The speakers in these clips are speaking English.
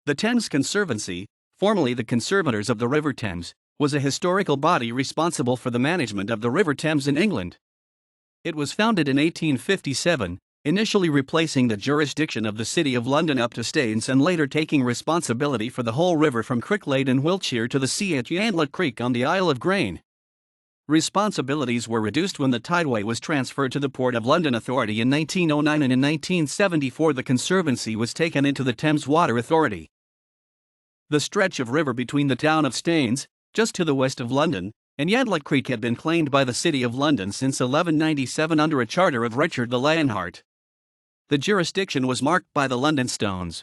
The Thames Conservancy, formerly the Conservators of the River Thames, was a historical body responsible for the management of the River Thames in England. It was founded in 1857, initially replacing the jurisdiction of the City of London up to Staines and later taking responsibility for the whole river from Cricklade in Wiltshire to the sea at Yantlet Creek on the Isle of Grain. Responsibilities were reduced when the Tideway was transferred to the Port of London Authority in 1909, and in 1974 the Conservancy was taken into the Thames Water Authority. The stretch of river between the town of Staines, just to the west of London, and Yantlet Creek had been claimed by the City of London since 1197 under a charter of Richard the Lionheart. The jurisdiction was marked by the London Stones.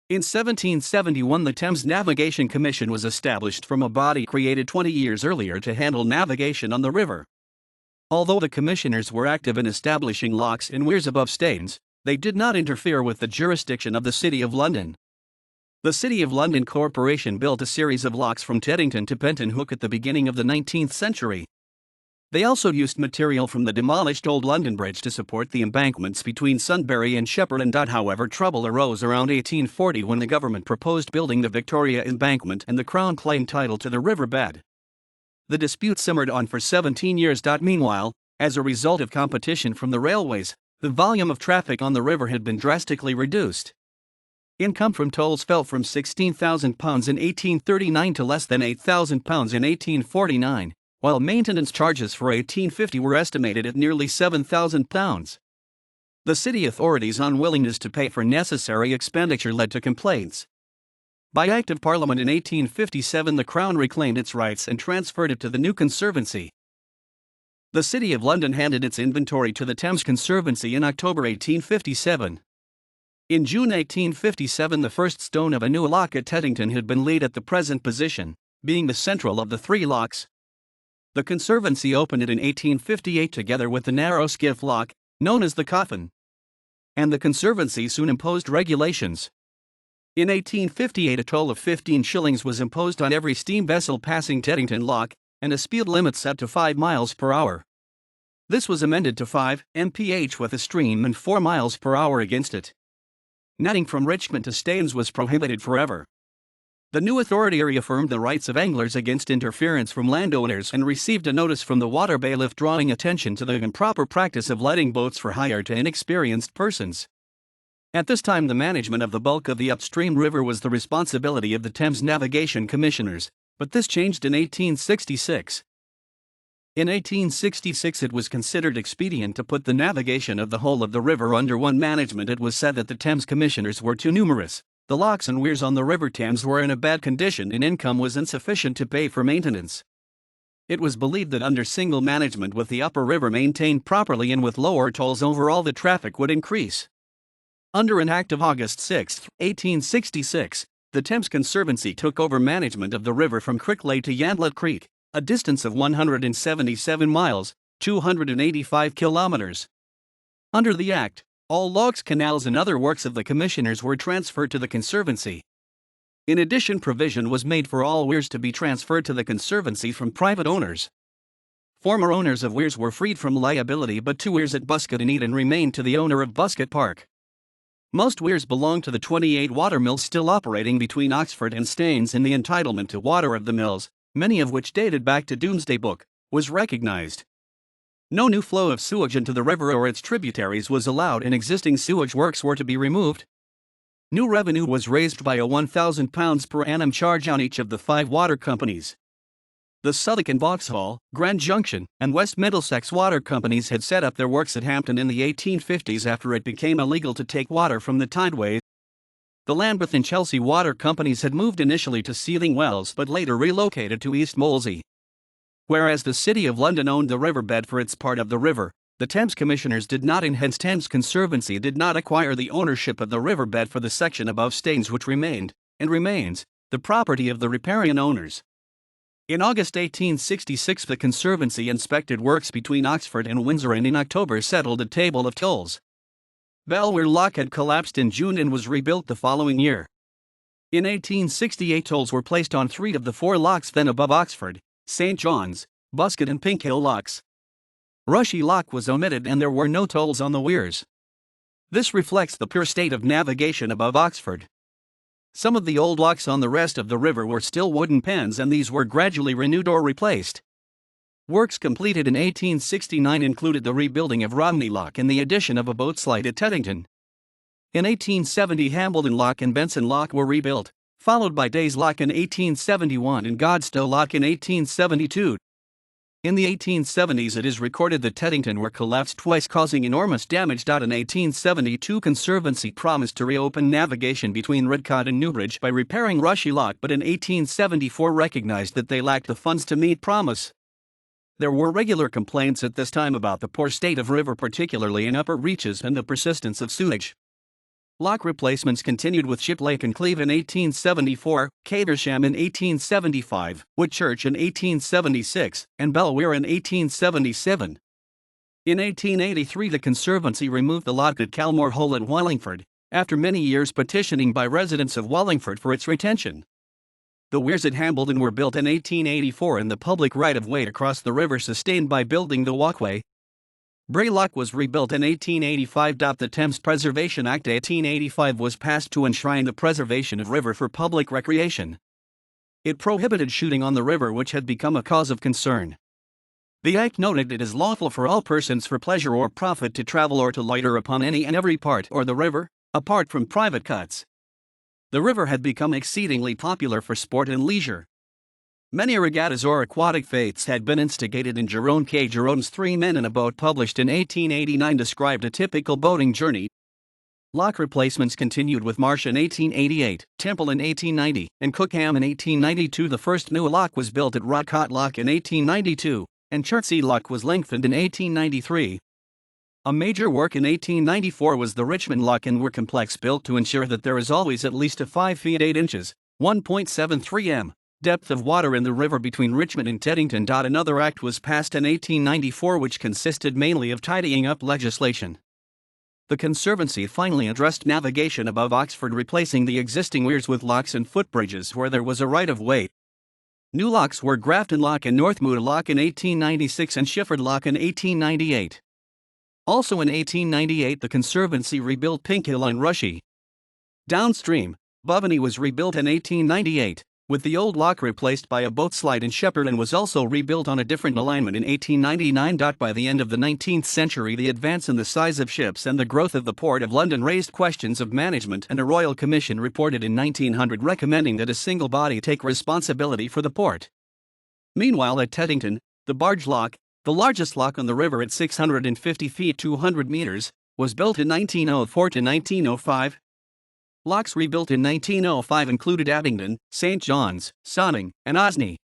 In 1771 the Thames Navigation Commission was established from a body created 20 years earlier to handle navigation on the river. Although the commissioners were active in establishing locks and weirs above Staines, they did not interfere with the jurisdiction of the City of London. The City of London Corporation built a series of locks from Teddington to Penton Hook at the beginning of the 19th century. They also used material from the demolished Old London Bridge to support the embankments between Sunbury and Shepherd. However, trouble arose around 1840 when the government proposed building the Victoria Embankment and the Crown claimed title to the riverbed. The dispute simmered on for 17 years. Meanwhile, as a result of competition from the railways, the volume of traffic on the river had been drastically reduced. Income from tolls fell from £16,000 in 1839 to less than £8,000 in 1849, while maintenance charges for 1850 were estimated at nearly £7,000. The city authorities' unwillingness to pay for necessary expenditure led to complaints. By Act of Parliament in 1857 the Crown reclaimed its rights and transferred it to the new Conservancy. The City of London handed its inventory to the Thames Conservancy in October 1857. In June 1857 the first stone of a new lock at Teddington had been laid at the present position, being the central of the three locks. The Conservancy opened it in 1858 together with the narrow skiff lock, known as the Coffin. And the Conservancy soon imposed regulations. In 1858 a toll of 15 shillings was imposed on every steam vessel passing Teddington Lock, and a speed limit set to 5 miles per hour. This was amended to 5 mph with a stream and 4 miles per hour against it. Netting from Richmond to Staines was prohibited forever. The new authority reaffirmed the rights of anglers against interference from landowners and received a notice from the water bailiff drawing attention to the improper practice of letting boats for hire to inexperienced persons. At this time the management of the bulk of the upstream river was the responsibility of the Thames Navigation Commissioners, but this changed in 1866. In 1866 it was considered expedient to put the navigation of the whole of the river under one management. It was said that the Thames Commissioners were too numerous, the locks and weirs on the River Thames were in a bad condition and income was insufficient to pay for maintenance. It was believed that under single management with the upper river maintained properly and with lower tolls overall the traffic would increase. Under an Act of August 6, 1866, the Thames Conservancy took over management of the river from Cricklade to Yantlet Creek, a distance of 177 miles, 285 kilometers. Under the Act, all locks, canals and other works of the Commissioners were transferred to the Conservancy. In addition, provision was made for all weirs to be transferred to the Conservancy from private owners. Former owners of weirs were freed from liability, but 2 weirs at Busket and Eden remained to the owner of Busket Park. Most weirs belonged to the 28 water mills still operating between Oxford and Staines, and the entitlement to water of the mills, many of which dated back to Domesday Book, was recognized. No new flow of sewage into the river or its tributaries was allowed, and existing sewage works were to be removed. New revenue was raised by a £1,000 per annum charge on each of the 5 water companies. The Southwark and Vauxhall, Grand Junction, and West Middlesex water companies had set up their works at Hampton in the 1850s after it became illegal to take water from the Tideway. The Lambeth and Chelsea water companies had moved initially to Seething Wells but later relocated to East Molesey. Whereas the City of London owned the riverbed for its part of the river, the Thames Commissioners did not, and hence Thames Conservancy did not acquire the ownership of the riverbed for the section above Staines, which remained, and remains, the property of the riparian owners. In August 1866 the Conservancy inspected works between Oxford and Windsor and in October settled a table of tolls. Belware Lock had collapsed in June and was rebuilt the following year. In 1868 tolls were placed on 3 of the 4 locks then above Oxford, St. John's, Busket and Pinkhill locks. Rushy Lock was omitted and there were no tolls on the weirs. This reflects the poor state of navigation above Oxford. Some of the old locks on the rest of the river were still wooden pens, and these were gradually renewed or replaced. Works completed in 1869 included the rebuilding of Romney Lock and the addition of a boat slide at Teddington. In 1870, Hambledon Lock and Benson Lock were rebuilt, followed by Days Lock in 1871 and Godstow Lock in 1872. In the 1870s, it is recorded that Teddington were collapsed twice, causing enormous damage. In 1872, Conservancy promised to reopen navigation between Redcott and Newbridge by repairing Rushy Lock, but in 1874 recognized that they lacked the funds to meet promise. There were regular complaints at this time about the poor state of river, particularly in upper reaches, and the persistence of sewage. Lock replacements continued with Shiplake and Cleve in 1874, Caversham in 1875, Woodchurch in 1876, and Belweir in 1877. In 1883, the Conservancy removed the lock at Calmore Hole at Wallingford, after many years petitioning by residents of Wallingford for its retention. The weirs at Hambledon were built in 1884 and the public right-of-way across the river sustained by building the walkway. Bray Lock was rebuilt in 1885. The Thames Preservation Act 1885 was passed to enshrine the preservation of river for public recreation. It prohibited shooting on the river, which had become a cause of concern. The Act noted it is lawful for all persons for pleasure or profit to travel or to loiter upon any and every part or the river, apart from private cuts. The river had become exceedingly popular for sport and leisure. Many regattas or aquatic fetes had been instigated in Jerome K. Jerome's 3 Men in a Boat, published in 1889, described a typical boating journey. Lock replacements continued with Marsh in 1888, Temple in 1890, and Cookham in 1892. The first new lock was built at Rodcott Lock in 1892, and Chertsey Lock was lengthened in 1893. A major work in 1894 was the Richmond Lock and Weir complex, built to ensure that there is always at least a 5 feet 8 inches, 1.73 m, depth of water in the river between Richmond and Teddington. Another act was passed in 1894 which consisted mainly of tidying up legislation. The Conservancy finally addressed navigation above Oxford, replacing the existing weirs with locks and footbridges where there was a right-of-way. New locks were Grafton Lock and Northmoot Lock in 1896 and Shifford Lock in 1898. Also in 1898, the Conservancy rebuilt Pinkhill and Rushy. Downstream, Bovany was rebuilt in 1898, with the old lock replaced by a boat slide, and Shepperton was also rebuilt on a different alignment in 1899. By the end of the 19th century, the advance in the size of ships and the growth of the Port of London raised questions of management, and a Royal Commission reported in 1900 recommending that a single body take responsibility for the port. Meanwhile, at Teddington, the barge lock, the largest lock on the river at 650 feet 200 meters, was built in 1904 to 1905. Locks rebuilt in 1905 included Abingdon, St. John's, Sonning, and Osney.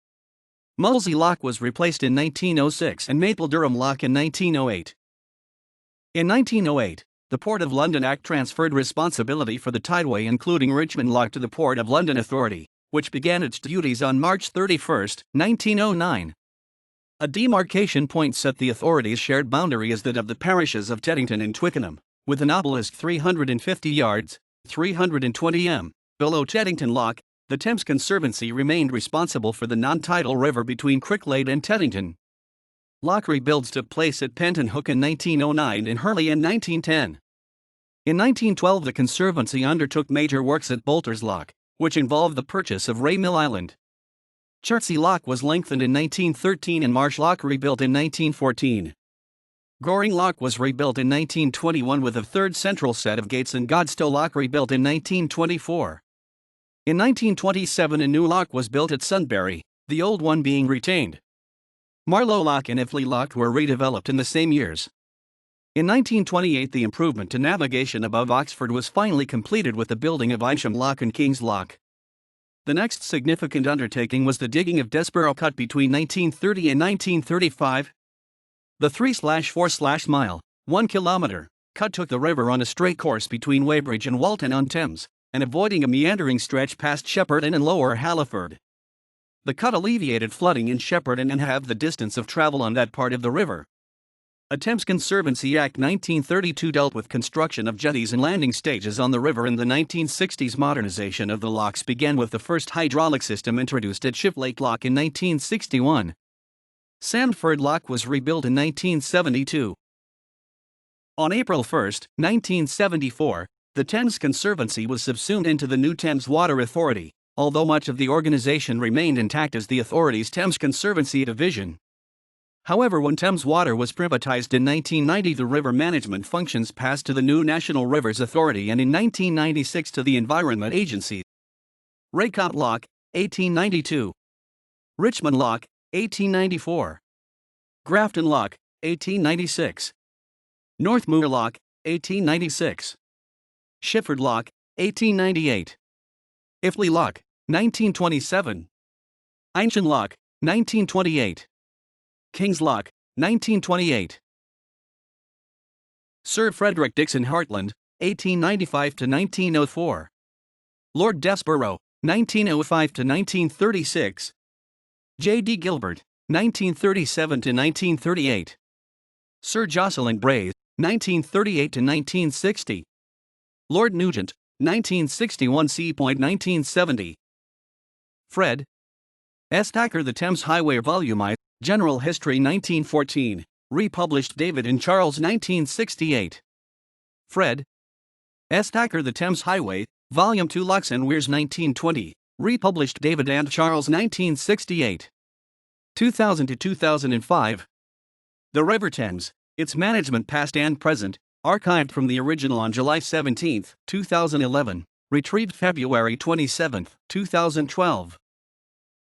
Mullsey Lock was replaced in 1906 and Maple Durham Lock in 1908. In 1908, the Port of London Act transferred responsibility for the Tideway, including Richmond Lock, to the Port of London Authority, which began its duties on March 31, 1909. A demarcation point set the authority's shared boundary as that of the parishes of Teddington and Twickenham, with an obelisk 350 yards, 320 m, below Teddington Lock. The Thames Conservancy remained responsible for the non-tidal river between Cricklade and Teddington. Lock rebuilds took place at Penton Hook in 1909 and Hurley in 1910. In 1912, the Conservancy undertook major works at Bolter's Lock, which involved the purchase of Raymill Island. Chertsey Lock was lengthened in 1913 and Marsh Lock rebuilt in 1914. Goring Lock was rebuilt in 1921 with a third central set of gates, and Godstow Lock rebuilt in 1924. In 1927, a new lock was built at Sunbury, the old one being retained. Marlow Lock and Iffley Lock were redeveloped in the same years. In 1928, the improvement to navigation above Oxford was finally completed with the building of Isham Lock and King's Lock. The next significant undertaking was the digging of Desborough Cut between 1930 and 1935. The 3/4/mile, 1 kilometer, cut took the river on a straight course between Weybridge and Walton-on-Thames, and avoiding a meandering stretch past Shepperton and Lower Halliford. The cut alleviated flooding in Shepperton and halved the distance of travel on that part of the river. A Thames Conservancy Act 1932 dealt with construction of jetties and landing stages on the river. In the 1960s, modernization of the locks began with the first hydraulic system introduced at Shiplake Lock in 1961. Sandford Lock was rebuilt in 1972. On April 1, 1974, The Thames Conservancy was subsumed into the new Thames Water Authority, although much of the organization remained intact as the authority's Thames Conservancy division. However, when Thames Water was privatized in 1990, the river management functions passed to the new National Rivers Authority and in 1996 to the Environment Agency. Raycott Lock, 1892. Richmond Lock, 1894. Grafton Lock, 1896. Northmoor Lock, 1896. Shifford Lock, 1898. Iffley Lock, 1927. Einshan Lock, 1928. King's Lock, 1928. Sir Frederick Dixon Hartland, 1895 to 1904. Lord Desborough, 1905 to 1936. J.D. Gilbert, 1937 to 1938. Sir Jocelyn Braze, 1938 to 1960. Lord Nugent, 1961 c.1970. Fred S. Thacker, The Thames Highway Volume I, General History 1914, republished David and Charles 1968. Fred S. Thacker, The Thames Highway, Volume 2, Locks and Weirs 1920, republished David and Charles 1968. 2000 to 2005. The River Thames, its management past and present, archived from the original on July 17, 2011, retrieved February 27, 2012.